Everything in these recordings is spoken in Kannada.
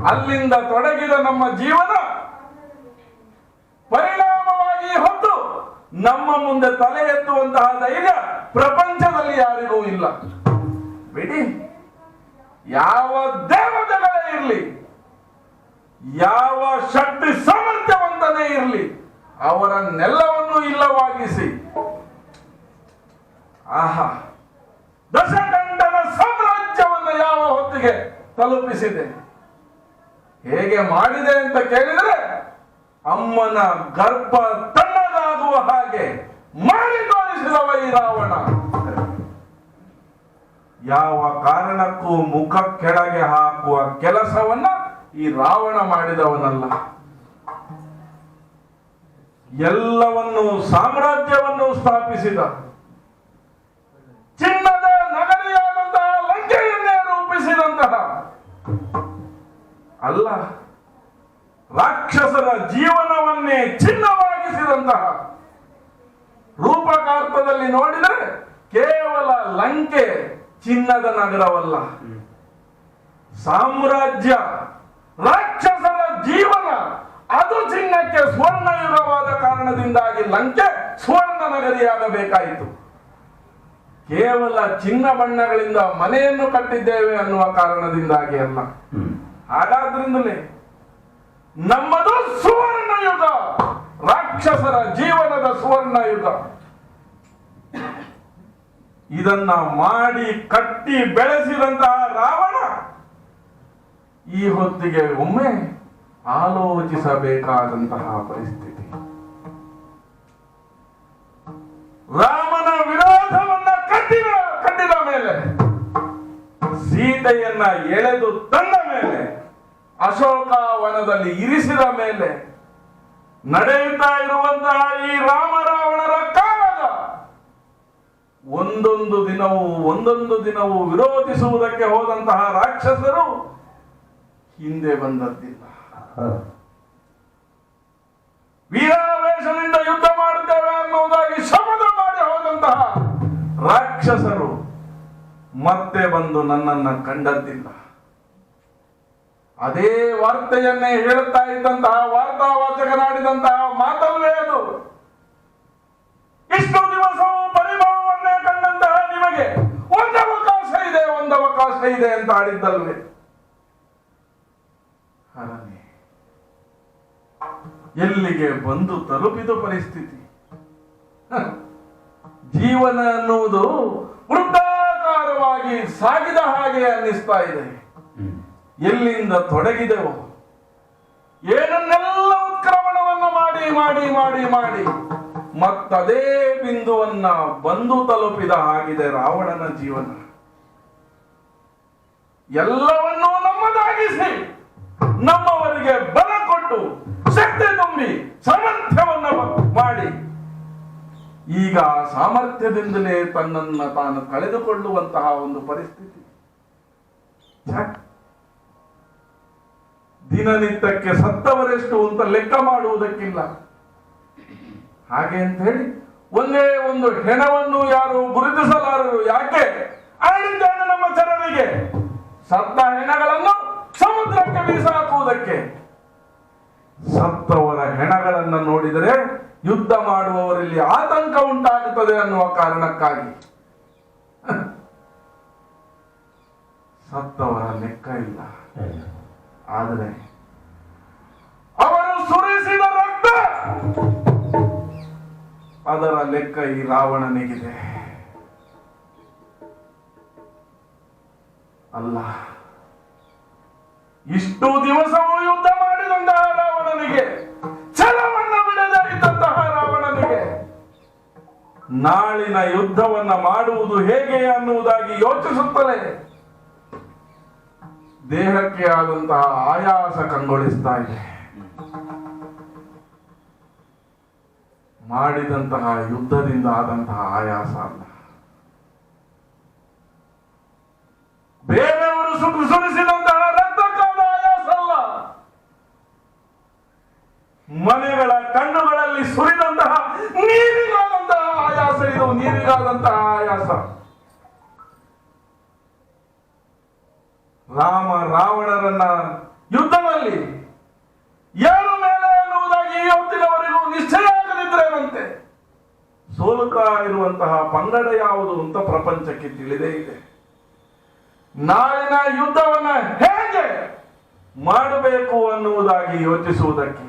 ಅಲ್ಲಿಂದ ತೊಡಗಿದ ನಮ್ಮ ಜೀವನ ಪರಿಣಾಮವಾಗಿ ಹೊತ್ತು ನಮ್ಮ ಮುಂದೆ ತಲೆ ಎತ್ತುವಂತಹ ಧೈರ್ಯ ಪ್ರಪಂಚದಲ್ಲಿ ಯಾರಿಗೂ ಇಲ್ಲ. ಬಿಡಿ, ಯಾವ ದೇವತೆಗಳೇ ಇರಲಿ, ಯಾವ ಶಕ್ತಿ ಸಾಮರ್ಥ್ಯವಂತನೇ ಇರಲಿ, ಅವರನ್ನೆಲ್ಲವನ್ನೂ ಇಲ್ಲವಾಗಿಸಿ ಆಹಾ ದಶಕಂಠನ ಸಾಮ್ರಾಜ್ಯವನ್ನು ಯಾವ ಹೊತ್ತಿಗೆ ತಲುಪಿಸಿದೆ, ಹೇಗೆ ಮಾಡಿದೆ ಅಂತ ಕೇಳಿದರೆ ಅಮ್ಮನ ಗರ್ಭ ತಣ್ಣಗಾಗುವ ಹಾಗೆ ಮಾಡಿ ತೋರಿಸಿದವ ಈ ರಾವಣ. ಯಾವ ಕಾರಣಕ್ಕೂ ಮುಖ ಕೆಳಗೆ ಹಾಕುವ ಕೆಲಸವನ್ನ ಈ ರಾವಣ ಮಾಡಿದವನಲ್ಲ. ಎಲ್ಲವನ್ನು ಸಾಮ್ರಾಜ್ಯವನ್ನು ಸ್ಥಾಪಿಸಿದ, ಚಿನ್ನದ ನಗರಿಯಾದಂತಹ ಲಂಕೆಯನ್ನೇ ರೂಪಿಸಿದಂತಹ ಅಲ್ಲ, ರಾಕ್ಷಸರ ಜೀವನವನ್ನೇ ಚಿನ್ನವಾಗಿಸಿದಂತಹ, ರೂಪಕಾರ್ಥದಲ್ಲಿ ನೋಡಿದರೆ ಕೇವಲ ಲಂಕೆ ಚಿನ್ನದ ನಗರವಲ್ಲ, ಸಾಮ್ರಾಜ್ಯ, ರಾಕ್ಷಸರ ಜೀವನ ಅದು ಚಿನ್ನಕ್ಕೆ ಸ್ವರ್ಣಯುಗವಾದ ಕಾರಣದಿಂದಾಗಿ ಲಂಕೆ ಸ್ವರ್ಣ ನಗರಿಯಾಗಬೇಕಾಯಿತು. ಕೇವಲ ಚಿನ್ನ ಬಣ್ಣಗಳಿಂದ ಮನೆಯನ್ನು ಕಟ್ಟಿದ್ದೇವೆ ಅನ್ನುವ ಕಾರಣದಿಂದಾಗಿ ಅಲ್ಲ. ಹಾಗಾದ್ರಿಂದಲೇ ನಮ್ಮದು ಸುವರ್ಣ ಯುಗ, ರಾಕ್ಷಸರ ಜೀವನದ ಸುವರ್ಣ ಯುಗ. ಇದನ್ನ ಮಾಡಿ ಕಟ್ಟಿ ಬೆಳೆಸಿದಂತಹ ರಾವಣ ಈ ಹೊತ್ತಿಗೆ ಒಮ್ಮೆ ಆಲೋಚಿಸಬೇಕಾದಂತಹ ಪರಿಸ್ಥಿತಿ. ರಾಮನ ವಿರೋಧವನ್ನ ಕಟ್ಟಿದ ಮೇಲೆ, ಸೀತೆಯನ್ನ ಎಳೆದು ತಂದ ಮೇಲೆ, ಅಶೋಕವನದಲ್ಲಿ ಇರಿಸಿದ ಮೇಲೆ ನಡೆಯುತ್ತಾ ಇರುವಂತಹ ಈ ರಾಮ ರಾವಣರ ಕಾಲದ ಒಂದೊಂದು ದಿನವೂ ವಿರೋಧಿಸುವುದಕ್ಕೆ ಹೋದಂತಹ ರಾಕ್ಷಸರು ಹಿಂದೆ ಬಂದದ್ದಿಲ್ಲ. ವೀರಾವೇಶದಿಂದ ಯುದ್ಧ ಮಾಡುತ್ತೇವೆ ಅನ್ನುವುದಾಗಿ ಶಪಥ ಮಾಡಿ ಹೋದಂತಹ ರಾಕ್ಷಸರು ಮತ್ತೆ ಬಂದು ನನ್ನನ್ನ ಕಂಡದ್ದಿಲ್ಲ. ಅದೇ ವಾರ್ತೆಯನ್ನೇ ಹೇಳುತ್ತಾ ಇದ್ದಂತಹ ವಾರ್ತಾವಾಚಕನಾಡಿದಂತಹ ಮಾತಲ್ವೇ ಅದು. ಇಷ್ಟು ದಿವಸವೂ ಪರಿಭವವನ್ನೇ ಕಂಡಂತಹ ನಿಮಗೆ ಒಂದವಕಾಶ ಇದೆ ಅಂತ ಆಡಿದ್ದಲ್ವೇ. ಎಲ್ಲಿಗೆ ಬಂದು ತಲುಪಿದ ಪರಿಸ್ಥಿತಿ. ಜೀವನ ಅನ್ನುವುದು ವೃತ್ತಾಕಾರವಾಗಿ ಸಾಗಿದ ಹಾಗೆ ಅನ್ನಿಸ್ತಾ ಇದೆ. ಎಲ್ಲಿಂದ ತೊಡಗಿದೆವು, ಏನನ್ನೆಲ್ಲ ಉತ್ಕ್ರಮಣವನ್ನು ಮಾಡಿ ಮಾಡಿ ಮಾಡಿ ಮಾಡಿ ಮತ್ತದೇ ಬಿಂದುವನ್ನ ಬಂದು ತಲುಪಿದ ಹಾಗಿದೆ ರಾವಣನ ಜೀವನ. ಎಲ್ಲವನ್ನೂ ನಮ್ಮದಾಗಿಸಿ ನಮ್ಮವರಿಗೆ ಬಲ ಕೊಟ್ಟು ಶಕ್ತಿ ತುಂಬಿ ಸಾಮರ್ಥ್ಯವನ್ನ ಮಾಡಿ ಈಗ ಸಾಮರ್ಥ್ಯದಿಂದಲೇ ತನ್ನನ್ನ ತಾನು ಕಳೆದುಕೊಳ್ಳುವಂತಹ ಒಂದು ಪರಿಸ್ಥಿತಿ. ದಿನನಿತ್ಯಕ್ಕೆ ಸತ್ತವರೆಷ್ಟು ಅಂತ ಲೆಕ್ಕ ಮಾಡುವುದಕ್ಕಿಲ್ಲ. ಹಾಗೆ ಅಂತ ಹೇಳಿ ಒಂದೇ ಒಂದು ಹೆಣವನ್ನು ಯಾರು ಗುರುತಿಸಲಾರರು. ಯಾಕೆ ಆಡಿದ್ದೇನೆ ನಮ್ಮ ಜನರಿಗೆ ಸತ್ತ ಹೆಣಗಳನ್ನು ಸಮುದ್ರಕ್ಕೆ ಬೀಸಾಕುವುದಕ್ಕೆ. ಸತ್ತವರ ಹೆಣಗಳನ್ನು ನೋಡಿದರೆ ಯುದ್ಧ ಮಾಡುವವರಲ್ಲಿ ಆತಂಕ ಉಂಟಾಗುತ್ತದೆ ಅನ್ನುವ ಕಾರಣಕ್ಕಾಗಿ ಸತ್ತವರ ಲೆಕ್ಕ ಇಲ್ಲ. ಆದರೆ ಅವರು ಸುರಿಸಿದ ರಕ್ತ, ಅದರ ಲೆಕ್ಕ ಈ ರಾವಣನಿಗಿದೆ. ಅಲ್ಲ, ಇಷ್ಟು ದಿವಸವೂ ಯುದ್ಧ ಮಾಡಿದಂತಹ ರಾವಣನಿಗೆ, ಛಲವನ್ನು ಬಿಡದೇ ಇದ್ದಂತಹ ರಾವಣನಿಗೆ ನಾಳಿನ ಯುದ್ಧವನ್ನ ಮಾಡುವುದು ಹೇಗೆ ಅನ್ನುವುದಾಗಿ ಯೋಚಿಸುತ್ತಲೇ ದೇಹಕ್ಕೆ ಆದಂತಹ ಆಯಾಸ ಕಂಗೊಳಿಸ್ತಾ ಇದೆ. ಮಾಡಿದಂತಹ ಯುದ್ಧದಿಂದ ಆದಂತಹ ಆಯಾಸ ಅಲ್ಲ, ಬೇರೆಯವರು ಸುರಿಸಿದಂತಹ ರಕ್ತಕ್ಕಾದ ಆಯಾಸ ಅಲ್ಲ, ಮನೆಗಳ ಕಣ್ಣುಗಳಲ್ಲಿ ಸುರಿದಂತಹ ನೀರಿಗಾದಂತಹ ಆಯಾಸ ಇದು, ನೀರಿಗಾದಂತಹ ಆಯಾಸ. ರಾಮ ರಾವಣರನ್ನ ಯುದ್ಧದಲ್ಲಿ ಯಾರು ಮೇಲೆ ಎನ್ನುವುದಾಗಿ ಈ ಹೊತ್ತಿನವರೆಗೂ ನಿಶ್ಚಯ ಆಗದಿದ್ರೇನಂತೆ. ಸೋಲುತ್ತಾ ಇರುವಂತಹ ಪಂಗಡ ಯಾವುದು ಅಂತ ಪ್ರಪಂಚಕ್ಕೆ ತಿಳಿದೇ ಇದೆ. ನಾಳಿನ ಯುದ್ಧವನ್ನ ಹೇಗೆ ಮಾಡಬೇಕು ಅನ್ನುವುದಾಗಿ ಯೋಚಿಸುವುದಕ್ಕೆ,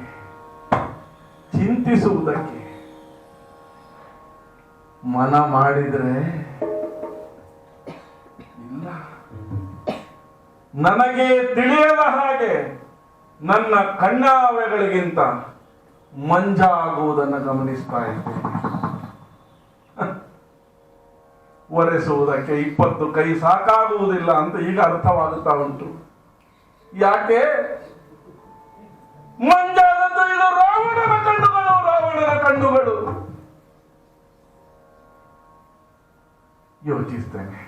ಚಿಂತಿಸುವುದಕ್ಕೆ ಮನ ಮಾಡಿದ್ರೆ ಇಲ್ಲ. ನನಗೆ ತಿಳಿಯದ ಹಾಗೆ ನನ್ನ ಕಣ್ಣಾವೆಗಳಿಗಿಂತ ಮಂಜಾಗುವುದನ್ನು ಗಮನಿಸ್ತಾ ಇದ್ದೇನೆ. ಒರೆಸುವುದಕ್ಕೆ 20 ಕೈ ಸಾಕಾಗುವುದಿಲ್ಲ ಅಂತ ಈಗ ಅರ್ಥವಾಗುತ್ತಾ ಉಂಟು. ಯಾಕೆ ಮಂಜಾದದ್ದು? ಇದು ರಾವಣನ ಕಣ್ಣುಗಳು, ರಾವಣನ ಕಣ್ಣುಗಳು. ಯೋಚಿಸ್ತೇನೆ,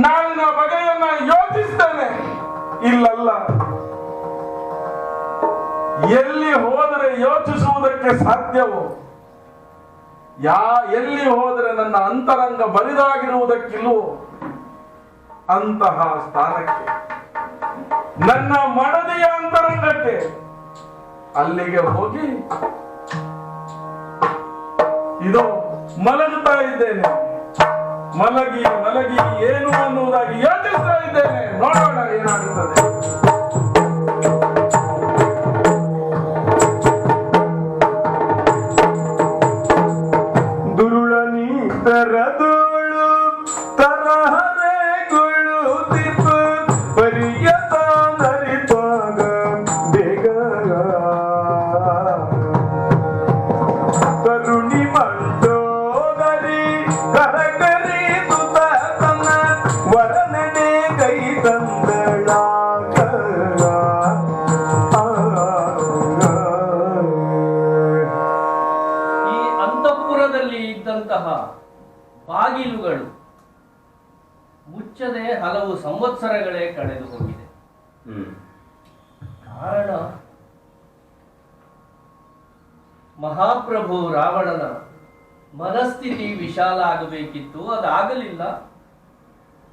ನಾಳಿನ ಬಗೆಯನ್ನ ಯೋಚಿಸ್ತೇನೆ. ಇಲ್ಲಲ್ಲ, ಎಲ್ಲಿ ಹೋದರೆ ಯೋಚಿಸುವುದಕ್ಕೆ ಸಾಧ್ಯವೋ, ಎಲ್ಲಿ ಹೋದರೆ ನನ್ನ ಅಂತರಂಗ ಬರಿದಾಗಿರುವುದಕ್ಕಿಲ್ವೋ ಅಂತಹ ಸ್ಥಾನಕ್ಕೆ, ನನ್ನ ಮಡದಿಯ ಅಂತರಂಗಕ್ಕೆ ಅಲ್ಲಿಗೆ ಹೋಗಿ ಇದು ಮಲಗುತ್ತಾ ಇದ್ದೇನೆ. ಮಲಗಿ ಮಲಗಿ ಏನು ಅನ್ನುವುದಾಗಿ ಯೋಚಿಸ್ತಾ ಇದ್ದೇನೆ. ನೋಡೋಣ ಏನಾಗುತ್ತದೆ. ತರದೋಳು ತರಹರೆಗಳು ದೀಪ ಪರಿಯತ ನರಿತಾಗ ಬೇಗ ಕರುಣಿ ಮಂಡೋದರಿ ಕರಕರಿ ತುತ ತನ್ನ ವರನಡೆ ಕೈ ತಂದಳಾಗ. ಈ ಅಂತಃಪುರದಲ್ಲಿ ಇದ್ದಂತಹ ಬಾಗಿಲುಗಳು ಮುಚ್ಚದೆ ಹಲವು ಸಂವತ್ಸರಗಳೇ ಕಳೆದು ಹೋಗಿದೆ. ಕಾರಣ ಮಹಾಪ್ರಭು ರಾವಣನ ಮನಸ್ಥಿತಿ ವಿಶಾಲ ಆಗಬೇಕಿತ್ತು, ಅದಾಗಲಿಲ್ಲ.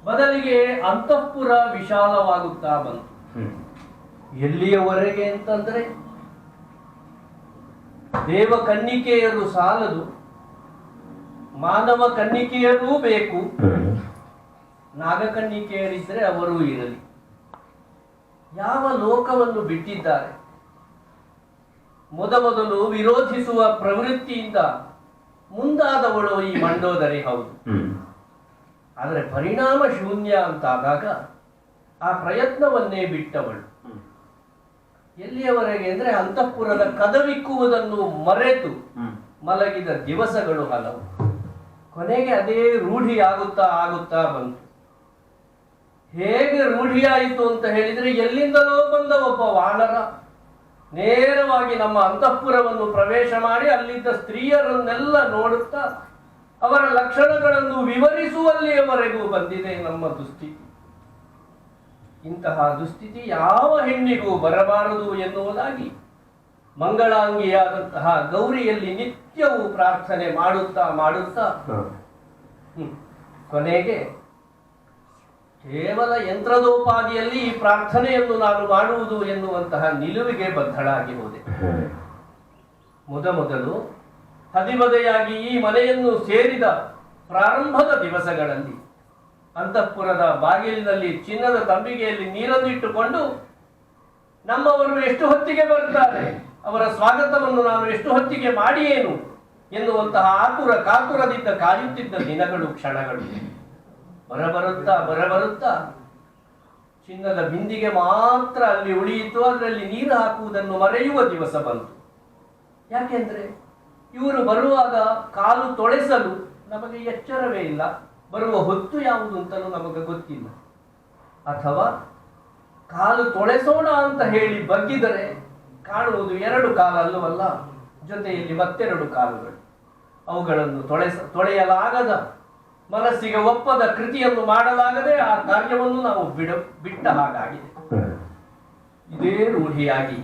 ಬದಲಿಗೆ ಅಂತಃಪುರ ವಿಶಾಲವಾಗುತ್ತಾ ಬಂತು. ಎಲ್ಲಿಯವರೆಗೆ ಅಂತಂದ್ರೆ, ದೇವ ಕನ್ನಿಕೆಯರು ಸಾಲದು, ಮಾನವ ಕನ್ನಿಕೆಯರೂ ಬೇಕು. ನಾಗಕನ್ನಿಕೆಯರಿದ್ರೆ ಅವರೂ ಇರಲಿ. ಯಾವ ಲೋಕವನ್ನು ಬಿಟ್ಟಿದ್ದಾರೆ. ಮೊದಲು ವಿರೋಧಿಸುವ ಪ್ರವೃತ್ತಿಯಿಂದ ಮುಂದಾದವಳು ಈ ಮಂಡೋದರಿ ಹೌದು. ಆದರೆ ಪರಿಣಾಮ ಶೂನ್ಯ ಅಂತಾದಾಗ ಆ ಪ್ರಯತ್ನವನ್ನೇ ಬಿಟ್ಟವಳು. ಎಲ್ಲಿಯವರೆಗೆ ಅಂದ್ರೆ ಅಂತಃಪುರದ ಕದವಿಕ್ಕುವುದನ್ನು ಮರೆತು ಮಲಗಿದ ದಿವಸಗಳು ಹಲವು. ಕೊನೆಗೆ ಅದೇ ರೂಢಿಯಾಗುತ್ತಾ ಆಗುತ್ತಾ ಬಂತು. ಹೇಗೆ ರೂಢಿಯಾಯಿತು ಅಂತ ಹೇಳಿದ್ರೆ, ಎಲ್ಲಿಂದಲೋ ಬಂದ ಒಬ್ಬ ವಾನರ ನೇರವಾಗಿ ನಮ್ಮ ಅಂತಃಪುರವನ್ನು ಪ್ರವೇಶ ಮಾಡಿ ಅಲ್ಲಿದ್ದ ಸ್ತ್ರೀಯರನ್ನೆಲ್ಲ ನೋಡುತ್ತಾ ಅವರ ಲಕ್ಷಣಗಳನ್ನು ವಿವರಿಸುವಲ್ಲಿಯವರೆಗೂ ಬಂದಿದೆ ನಮ್ಮ ದುಸ್ಥಿತಿ. ಇಂತಹ ದುಸ್ಥಿತಿ ಯಾವ ಹೆಣ್ಣಿಗೂ ಬರಬಾರದು ಎನ್ನುವುದಾಗಿ ಮಂಗಳಾಂಗಿಯಾದಂತಹ ಗೌರಿಯಲ್ಲಿ ನಿತ್ಯವೂ ಪ್ರಾರ್ಥನೆ ಮಾಡುತ್ತಾ ಮಾಡುತ್ತಾ ಕೊನೆಗೆ ಕೇವಲ ಯಂತ್ರದೋಪಾದಿಯಲ್ಲಿ ಈ ಪ್ರಾರ್ಥನೆಯನ್ನು ನಾನು ಮಾಡುವುದು ಎನ್ನುವಂತಹ ನಿಲುವಿಗೆ ಬದ್ಧಳಾಗಿ ಹೋದೆ. ಮೊದಲು ಹದಿಬದೆಯಾಗಿ ಈ ಮನೆಯನ್ನು ಸೇರಿದ ಪ್ರಾರಂಭದ ದಿವಸಗಳಲ್ಲಿ ಅಂತಃಪುರದ ಬಾಗಿಲಿನಲ್ಲಿ ಚಿನ್ನದ ತಂಬಿಗೆಯಲ್ಲಿ ನೀರನ್ನಿಟ್ಟುಕೊಂಡು ನಮ್ಮವರು ಎಷ್ಟು ಹೊತ್ತಿಗೆ ಬರ್ತಾರೆ, ಅವರ ಸ್ವಾಗತವನ್ನು ನಾನು ಎಷ್ಟು ಹೊತ್ತಿಗೆ ಮಾಡಿಯೇನು ಎನ್ನುವಂತಹ ಕಾತುರದಿಂದ ಕಾಯುತ್ತಿದ್ದ ದಿನಗಳು, ಕ್ಷಣಗಳು. ಬರಬರುತ್ತಾ ಚಿನ್ನದ ಬಿಂದಿಗೆ ಮಾತ್ರ ಅಲ್ಲಿ ಉಳಿಯಿತು. ಅದರಲ್ಲಿ ನೀರು ಹಾಕುವುದನ್ನು ಮರೆಯುವ ದಿವಸ ಬಂತು. ಯಾಕೆಂದ್ರೆ ಇವರು ಬರುವಾಗ ಕಾಲು ತೊಳೆಸಲು ನಮಗೆ ಎಚ್ಚರವೇ ಇಲ್ಲ, ಬರುವ ಹೊತ್ತು ಯಾವುದು ಅಂತಲೂ ನಮಗೆ ಗೊತ್ತಿಲ್ಲ. ಅಥವಾ ಕಾಲು ತೊಳೆಸೋಣ ಅಂತ ಹೇಳಿ ಬಗ್ಗಿದರೆ ಕಾಣುವುದು 2 ಕಾಲ ಅಲ್ಲವಲ್ಲ, ಜೊತೆಯಲ್ಲಿ ಮತ್ತೆರಡು ಕಾಲುಗಳು. ಅವುಗಳನ್ನು ತೊಳೆಯಲಾಗದ, ಮನಸ್ಸಿಗೆ ಒಪ್ಪದ ಕೃತಿಯನ್ನು ಮಾಡಲಾಗದೆ ಆ ಕಾರ್ಯವನ್ನು ನಾವು ಬಿಟ್ಟ ಹಾಗಾಗಿದೆ. ಇದೇ ರೂಢಿಯಾಗಿ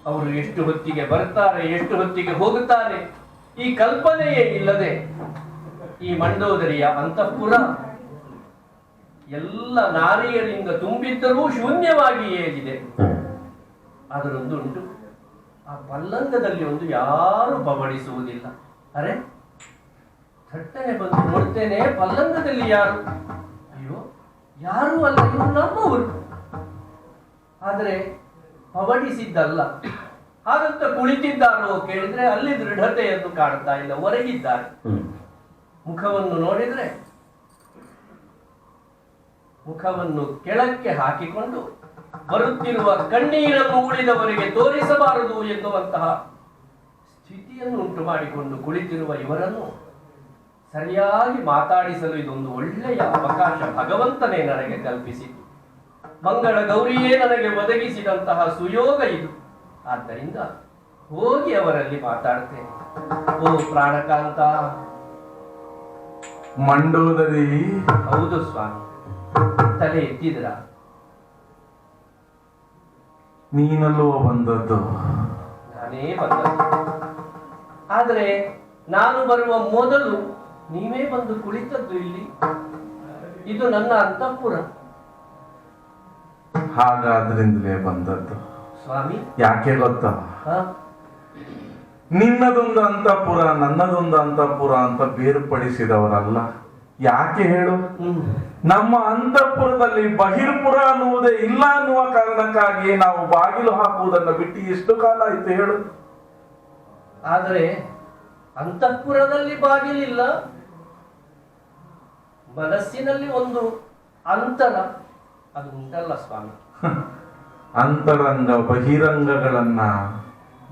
ಅವರು ಎಷ್ಟು ಹೊತ್ತಿಗೆ ಬರ್ತಾರೆ, ಎಷ್ಟು ಹೊತ್ತಿಗೆ ಹೋಗುತ್ತಾರೆ, ಈ ಕಲ್ಪನೆಯೇ ಇಲ್ಲದೆ ಈ ಮಂಡೋದರಿಯ ಅಂತಃಪುರ ಎಲ್ಲ ನಾರಿಯರಿಂದ ತುಂಬಿದ್ದರೂ ಶೂನ್ಯವಾಗಿಯೇ ಇದೆ. ಅದರೊಂದುಂಟು, ಆ ಪಲ್ಲಂಗದಲ್ಲಿ ಒಂದು ಯಾರು ಪವಡಿಸುವುದಿಲ್ಲ. ಅರೆ, ಥಟ್ಟನೆ ಬಂದು ನೋಡ್ತೇನೆ, ಪಲ್ಲಂಗದಲ್ಲಿ ಯಾರು? ಅಯ್ಯೋ, ಯಾರೂ ಅಲ್ಲ, ಇವರು ನಮ್ಮವರು. ಆದರೆ ಪವಡಿಸಿದ್ದಲ್ಲ. ಹಾಗಂತ ಕುಳಿತಿದ್ದಾರೋ ಕೇಳಿದ್ರೆ ಅಲ್ಲಿ ದೃಢತೆಯನ್ನು ಕಾಣ್ತಾ ಇಲ್ಲ, ಹೊರಗಿದ್ದಾರೆ. ಮುಖವನ್ನು ನೋಡಿದ್ರೆ ಮುಖವನ್ನು ಕೆಳಕ್ಕೆ ಹಾಕಿಕೊಂಡು ಬರುತ್ತಿರುವ ಕಣ್ಣೀರನ್ನು ಉಳಿದವರಿಗೆ ತೋರಿಸಬಾರದು ಎನ್ನುವಂತಹ ಸ್ಥಿತಿಯನ್ನು ಉಂಟು ಮಾಡಿಕೊಂಡು ಕುಳಿತಿರುವ ಇವರನ್ನು ಸರಿಯಾಗಿ ಮಾತಾಡಿಸಲು ಇದೊಂದು ಒಳ್ಳೆಯ ಅವಕಾಶ ಭಗವಂತನೇ ನನಗೆ ಕಲ್ಪಿಸಿತು. ಮಂಗಳ ಗೌರಿಯೇ ನನಗೆ ಒದಗಿಸಿದಂತಹ ಸುಯೋಗ ಇದು. ಆದ್ದರಿಂದ ಹೋಗಿ ಅವರಲ್ಲಿ ಮಾತಾಡ್ತೇನೆ. ಓ ಪ್ರಾಣಕಾಂತ. ಮಂಡೋದರಿ. ಹೌದು ಸ್ವಾಮಿ. ತಲೆ ಎತ್ತಿದ್ರ? ನೀನಲ್ಲೋ ಬಂದದ್ದು? ನಾನೇ ಬಂದದ್ದು. ಆದರೆ ನಾನು ಬರುವ ಮೊದಲು ನೀವೇ ಬಂದು ಕುಳಿತದ್ದು ಇಲ್ಲಿ. ಇದು ನನ್ನ ಅಂತಃಪುರ. ಹಾಗಾದ್ರಿಂದಲೇ ಬಂದದ್ದು ಸ್ವಾಮಿ. ಯಾಕೆ ಗೊತ್ತಾ? ನಿನ್ನದೊಂದು ಅಂತಃಪುರ, ನನ್ನದೊಂದು ಅಂತಃಪುರ ಅಂತ ಬೇರ್ಪಡಿಸಿದವರಲ್ಲ. ಯಾಕೆ ಹೇಳು? ನಮ್ಮ ಅಂತಃಪುರದಲ್ಲಿ ಬಹಿರ್ಪುರ ಅನ್ನುವುದೇ ಇಲ್ಲ ಅನ್ನುವ ಕಾರಣಕ್ಕಾಗಿ ನಾವು ಬಾಗಿಲು ಹಾಕುವುದನ್ನು ಬಿಟ್ಟು ಎಷ್ಟು ಕಾಲ ಆಯ್ತು ಹೇಳು? ಆದರೆ ಅಂತಃಪುರದಲ್ಲಿ ಬಾಗಿಲಿಲ್ಲ, ಮನಸ್ಸಿನಲ್ಲಿ ಒಂದು ಅಂತರ ಅದು ಉಂಟಲ್ಲ ಸ್ವಾಮಿ. ಅಂತರಂಗ ಬಹಿರಂಗಗಳನ್ನ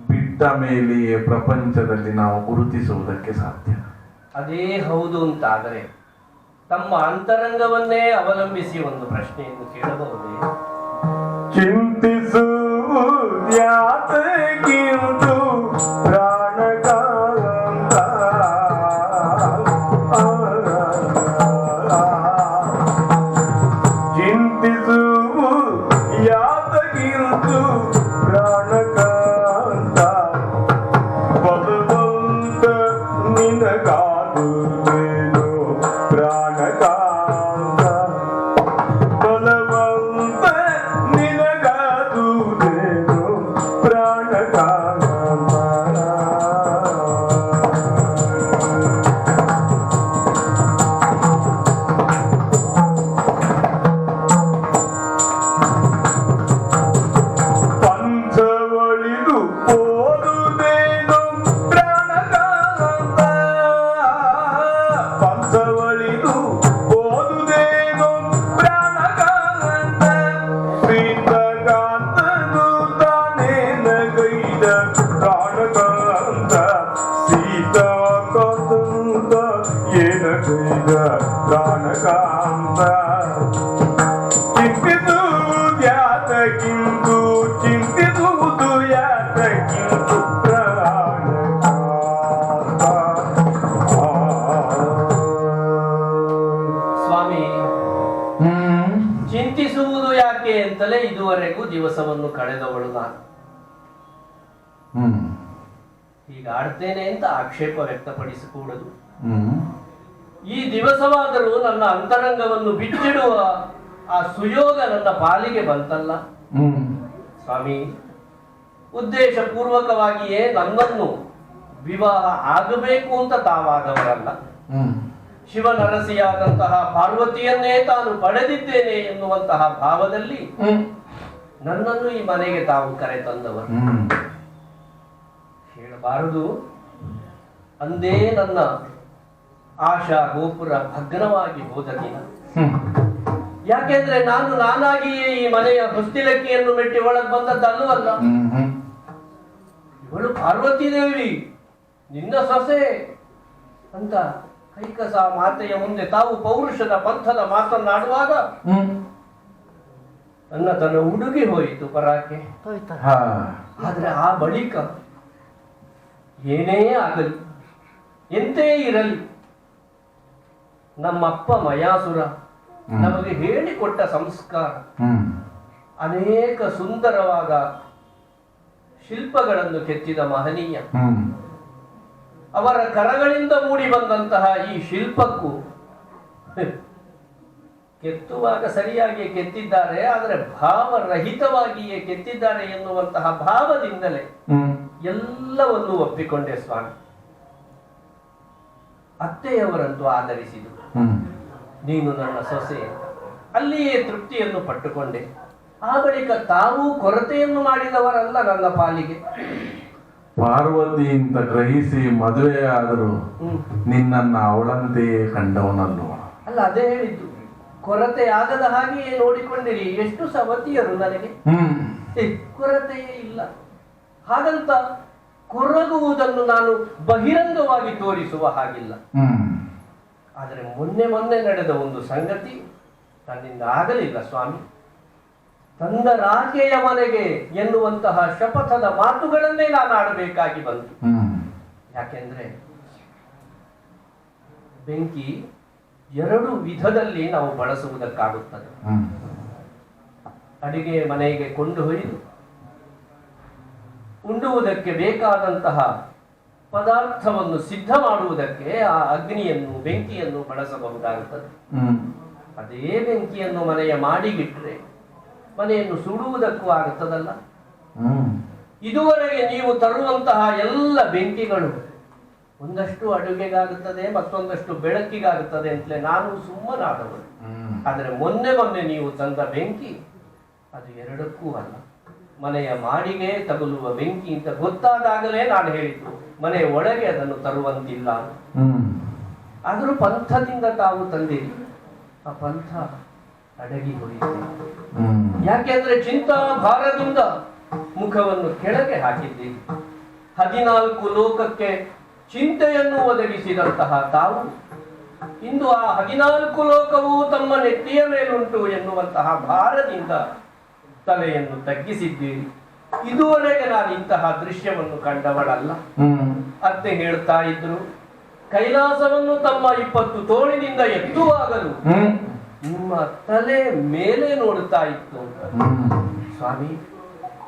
ಬಿಟ್ಟ ಮೇಲೆಯೇ ಪ್ರಪಂಚದಲ್ಲಿ ನಾವು ಗುರುತಿಸುವುದಕ್ಕೆ ಸಾಧ್ಯ. ಅದೇ ಹೌದು ಅಂತಾದರೆ ತಮ್ಮ ಅಂತರಂಗವನ್ನೇ ಅವಲಂಬಿಸಿ ಒಂದು ಪ್ರಶ್ನೆಯನ್ನು ಕೇಳಬಹುದೇ? ಚಿಂತಿಸುವುದ್ಯಾತಕ್ಕಿಂತು ಪ್ರಾಣಕಾಂತ, ಚಿಂತಿಸುವುದ್ಯಾತಕ್ಕಿಂತು ಪ್ರಾಣಕಾಂತ, ಬಲವಂತ ನಿನಗಾದುದೇನೋ ಪ್ರಾಣಕಾಂತ, ಬಲವಂತ ನಿನಗಾದುದೇನೋ ಪ್ರಾಣಕಾಂತ. ಪಂಚವಳಿದು ಓದುದೇನು ಪ್ರಾಣಕಾಂತ, ಪಂಚವಳಿದು ಓದುದೇನು ಪ್ರಾಣಕಾಂತ, ಸೀತಕಾಂತನು ತಾನೇನ ಗೈದ ಪ್ರಾಣಕಾಂತ, ಸೀತಕಾಂತ ಏನ ಗೈದ ಪ್ರಾಣಕಾಂತ. ಚಿಂತಿಸುವುದು ಯಾತಕ್ಕಿಂತು, ಚಿಂತಿಸುವುದು ಯಾತಕ್ಕಿಂತು ಪ್ರಾಣಕಾಂತ. ಸ್ವಾಮಿ, ಚಿಂತಿಸುವುದು ಯಾಕೆ ಅಂತಲೇ ಇದುವರೆಗೂ ದಿವಸವನ್ನು ಕಳೆದವಳು ನಾನು. ಈಗ ಆಡ್ತೇನೆ ಅಂತ ಆಕ್ಷೇಪ ವ್ಯಕ್ತಪಡಿಸಕೂಡದು. ಈ ದಿವಸವಾದರೂ ನನ್ನ ಅಂತರಂಗವನ್ನು ಬಿಚ್ಚಿಡುವ ಆ ಸುಯೋಗ ನನ್ನ ಪಾಲಿಗೆ ಬಂತಲ್ಲ ಸ್ವಾಮಿ. ಉದ್ದೇಶ ಪೂರ್ವಕವಾಗಿಯೇ ನನ್ನನ್ನು ವಿವಾಹ ಆಗಬೇಕು ಅಂತ ತಾವಾದವರಲ್ಲ. ಶಿವನರಸಿಯಾದಂತಹ ಪಾರ್ವತಿಯನ್ನೇ ತಾನು ಪಡೆದಿದ್ದೇನೆ ಎನ್ನುವಂತಹ ಭಾವದಲ್ಲಿ ನನ್ನನ್ನು ಈ ಮನೆಗೆ ತಾವು ಕರೆತಂದವರು. ಹೇಳಬಾರದು, ಅಂದೇ ನನ್ನ ಆಶಾ ಗೋಪುರ ಭಗ್ನವಾಗಿ ಹೋದ ದಿನ. ಯಾಕೆಂದ್ರೆ ನಾನು ನಾನಾಗಿಯೇ ಈ ಮನೆಯ ಹೊಸ್ತಿಲಕ್ಕಿಯನ್ನು ಮೆಟ್ಟಿ ಒಳಗೆ ಬಂದದ್ದಲ್ಲವಲ್ಲ. ಇವಳು ಪಾರ್ವತಿ ದೇವಿ ನಿನ್ನ ಸೊಸೆ ಅಂತ ಕೈಕಸ ಮಾತೆಯ ಮುಂದೆ ತಾವು ಪೌರುಷದ ಪಂಥದ ಮಾತನ್ನಾಡುವಾಗ ನನ್ನ ತನ್ನ ಹುಡುಗಿ ಹೋಯಿತು ಪರಾಕೆ. ಆದ್ರೆ ಆ ಬಳಿಕ ಏನೇ ಆಗಲಿ, ಎಂತೇ ಇರಲಿ, ನಮ್ಮಪ್ಪ ಮಯಾಸುರ ನಮಗೆ ಹೇಳಿಕೊಟ್ಟ ಸಂಸ್ಕಾರ ಅನೇಕ ಸುಂದರವಾದ ಶಿಲ್ಪಗಳನ್ನು ಕೆತ್ತಿದ ಮಹನೀಯ. ಅವರ ಕರಗಳಿಂದ ಮೂಡಿ ಬಂದಂತಹ ಈ ಶಿಲ್ಪಕ್ಕೂ ಕೆತ್ತುವಾಗ ಸರಿಯಾಗಿ ಕೆತ್ತಿದ್ದಾರೆ, ಆದರೆ ಭಾವರಹಿತವಾಗಿಯೇ ಕೆತ್ತಿದ್ದಾರೆ ಎನ್ನುವಂತಹ ಭಾವದಿಂದಲೇ ಎಲ್ಲವನ್ನೂ ಒಪ್ಪಿಕೊಂಡೆ ಸ್ವಾಮಿ. ಅತ್ತೆಯವರಂತೂ ಆಧರಿಸಿದರು, ನೀನು ನನ್ನ ಸೊಸೆ ಅಂತ. ಅಲ್ಲಿಯೇ ತೃಪ್ತಿಯನ್ನು ಪಟ್ಟುಕೊಂಡೆ. ಆ ಬಳಿಕ ತಾವು ಕೊರತೆಯನ್ನು ಮಾಡಿದವರಲ್ಲ ನನ್ನ ಪಾಲಿಗೆ. ಪಾರ್ವತಿ ಅಂತ ಗ್ರಹಿಸಿ ಮದುವೆ ಆದರೂ ನಿನ್ನನ್ನ ಅವಳಂತೆಯೇ ಕಂಡವನಲ್ವ? ಅಲ್ಲ, ಅದೇ ಹೇಳಿದ್ದು, ಕೊರತೆ ಆಗದ ಹಾಗೆಯೇ ನೋಡಿಕೊಂಡಿರಿ. ಎಷ್ಟು ಸವತಿಯರು ನನಗೆ, ಕೊರತೆಯೇ ಇಲ್ಲ. ಹಾಗಂತ ಕೊರಗುವುದನ್ನು ನಾನು ಬಹಿರಂಗವಾಗಿ ತೋರಿಸುವ ಹಾಗಿಲ್ಲ. ಆದರೆ ಮೊನ್ನೆ ನಡೆದ ಒಂದು ಸಂಗತಿ ನನ್ನಿಂದ ಆಗಲಿಲ್ಲ ಸ್ವಾಮಿ. ತಂದ ರಾಕೆಯ ಮನೆಗೆ ಎನ್ನುವಂತಹ ಶಪಥದ ಮಾತುಗಳನ್ನೇ ನಾನು ಆಡಬೇಕಾಗಿ ಬಂತು. ಯಾಕೆಂದ್ರೆ ಬೆಂಕಿ ಎರಡು ವಿಧದಲ್ಲಿ ನಾವು ಬಳಸುವುದಕ್ಕಾಗುತ್ತದೆ. ಅಡಿಗೆ ಮನೆಗೆ ಕೊಂಡು ಒಯ್ದು ಉಣ್ಣುವುದಕ್ಕೆ ಬೇಕಾದಂತಹ ಪದಾರ್ಥವನ್ನು ಸಿದ್ಧ ಮಾಡುವುದಕ್ಕೆ ಆ ಅಗ್ನಿಯನ್ನು, ಬೆಂಕಿಯನ್ನು ಬಳಸಬಹುದಾಗುತ್ತದೆ. ಅದೇ ಬೆಂಕಿಯನ್ನು ಮನೆಯ ಮಾಡಿಗಿಟ್ರೆ ಮನೆಯನ್ನು ಸುಡುವುದಕ್ಕೂ ಆಗುತ್ತದಲ್ಲ. ಇದುವರೆಗೆ ನೀವು ತರುವಂತಹ ಎಲ್ಲ ಬೆಂಕಿಗಳು ಒಂದಷ್ಟು ಅಡುಗೆಗಾಗುತ್ತದೆ, ಮತ್ತೊಂದಷ್ಟು ಬೆಳಕಿಗಾಗುತ್ತದೆ ಅಂತಲೇ ನಾನು ಸುಮ್ಮನಾದವರು. ಆದರೆ ಮೊನ್ನೆ ನೀವು ತಂದ ಬೆಂಕಿ ಅದು ಎರಡಕ್ಕೂ ಅಲ್ಲ. ಮನೆಯ ಮಾಡಿಗೆ ತಗುಲುವ ಬೆಂಕಿ ಅಂತ ಗೊತ್ತಾದಾಗಲೇ ನಾನು ಹೇಳಿದ್ದು ಮನೆಯ ಒಳಗೆ ಅದನ್ನು ತರುವಂತಿಲ್ಲ. ಆದರೂ ಪಂಥದಿಂದ ತಾವು ತಂದಿರಿ, ಆ ಪಂಥ ಅಡಗಿ ಹೋಯಿತು. ಯಾಕೆಂದ್ರೆ ಚಿಂತಾ ಭಾರದಿಂದ ಮುಖವನ್ನು ಕೆಳಗೆ ಹಾಕಿದ್ದೀರಿ. 14 ಲೋಕಕ್ಕೆ ಚಿಂತೆಯನ್ನು ಒದಗಿಸಿದಂತಹ ತಾವು ಇಂದು ಆ 14 ಲೋಕವೂ ತಮ್ಮ ನೆತ್ತಿಯ ಮೇಲುಂಟು ಎನ್ನುವಂತಹ ಭಾರದಿಂದ ತಲೆಯನ್ನು ತಗ್ಗಿಸಿದ್ದೀರಿ. ಇದುವರೆಗೆ ನಾನು ಇಂತಹ ದೃಶ್ಯವನ್ನು ಕಂಡವಳಲ್ಲ. ಅತ್ತೆ ಹೇಳ್ತಾ ಇದ್ರು, ಕೈಲಾಸವನ್ನು ತಮ್ಮ 20 ತೋಳಿನಿಂದ ಎತ್ತುವಾಗಲೂ ನಿಮ್ಮ ತಲೆ ಮೇಲೆ ನೋಡುತ್ತಾ ಇತ್ತು ಅಂತ. ಸ್ವಾಮಿ,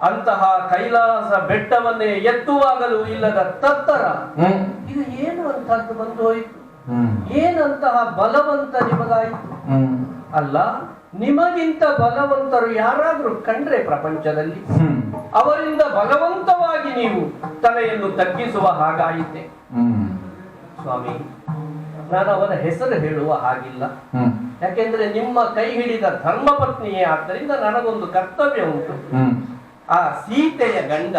ಅಂತಹ ಕೈಲಾಸ ಬೆಟ್ಟವನ್ನೇ ಎತ್ತುವಾಗಲೂ ಇಲ್ಲದ ತತ್ತರ ಇದು ಏನು ಅಂತದ್ದು ಬಂದು ಹೋಯಿತು? ಏನಂತಹ ಬಲವಂತ ನಿಮಗಾಯಿತು? ಅಲ್ಲ, ನಿಮಗಿಂತ ಬಲವಂತರು ಯಾರಾದ್ರೂ ಕಂಡ್ರೆ ಪ್ರಪಂಚದಲ್ಲಿ ಅವರಿಂದ ಬಲವಂತವಾಗಿ ನೀವು ತಲೆಯನ್ನು ತಗ್ಗಿಸುವ ಹಾಗಾಯಿತೆ. ಸ್ವಾಮಿ, ನಾನು ಅವರ ಹೆಸರು ಹೇಳುವ ಹಾಗಿಲ್ಲ. ಯಾಕೆಂದ್ರೆ ನಿಮ್ಮ ಕೈ ಹಿಡಿದ ಧರ್ಮಪತ್ನಿಯೇ ಆದ್ದರಿಂದ ನನಗೊಂದು ಕರ್ತವ್ಯ ಉಂಟು. ಆ ಸೀತೆಯ ಗಂಡ